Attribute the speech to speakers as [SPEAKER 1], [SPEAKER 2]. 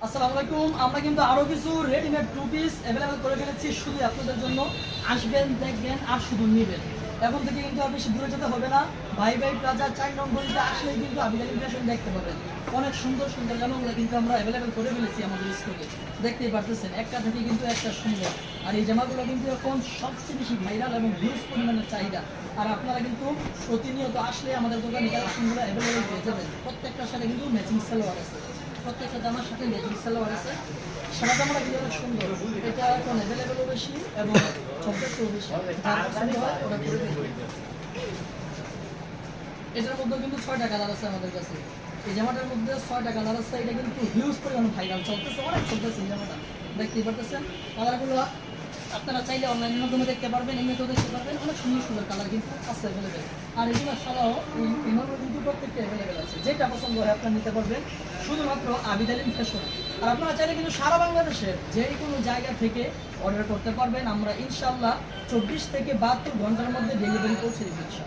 [SPEAKER 1] আসসালামু আলাইকুম। আমরা কিন্তু আরো কিছু রেডিমেড টু পিস अवेलेबल করে ফেলেছি শুধু আপনাদের জন্য। আসবেন, দেখবেন আর শুধু নেবেন। এখন থেকে কিন্তু আর বেশি দূরে যেতে হবে না। ভাই প্লাজা 4 নম্বরে আসলেই কিন্তু আবিদালি ফ্যাশন দেখতে পাবেন। অনেক সুন্দর সুন্দর জামাগুলো কিন্তু আমরা अवेलेबल করে ফেলেছি আমাদের স্টকে। দেখতেই পারতেছেন একটা থেকে কিন্তু একটা সুন্দর। আর এই জামাগুলো কিন্তু এখন সবচেয়ে বেশি ভাইরাল এবং হিউজ পরিমাণের চাহিদা। আর আপনারা কিন্তু প্রতিনিয়ত আসলে আমাদের দোকানে কালেকশনগুলো अवेलेबल পেয়ে যাবেন। প্রত্যেকটার সাথে কিন্তু ম্যাচিং সালোয়ার আছে। প্রত্যেকটা জামার সাথে ম্যাচিং সালোয়ার আছে। সাদা জামাটা কিন্তু অনেক সুন্দর। এটা এখন অ্যাভেলেবেলও বেশি এবং চলতেছেও বেশি। যার পছন্দ হয় ওটা করে ফেলবে। এটার মধ্যে কিন্তু 6টা কালার আছে আমাদের কাছে। এই জামাটার মধ্যে 6টা কালার আছে। এটা কিন্তু হিউজ পরিমাণ ভাইরাল চলতেছে, অনেক চলতেছে এই জামাটা। দেখতেই পারতেছেন কালারগুলো আপনারা চাইলে অনলাইনের মাধ্যমে দেখতে পারবেন, এমনিতেও দেখতে পারবেন। অনেক সুন্দর সুন্দর কালার কিন্তু আছে অ্যাভেলেবেল। আর এগুলো ছাড়াও এগুলো কিন্তু প্রত্যেকটা অ্যাভেলেবেল আছে। যেটা পছন্দ হয় আপনারা নিতে পারবেন শুধুমাত্র আবিদালিন ফ্যাশন। আর আপনারা চাইলে কিন্তু সারা বাংলাদেশের যে কোনো জায়গা থেকে অর্ডার করতে পারবেন। আমরা ইনশাল্লাহ 24 থেকে 72 ঘন্টার মধ্যে ডেলিভারি পৌঁছে দিচ্ছি।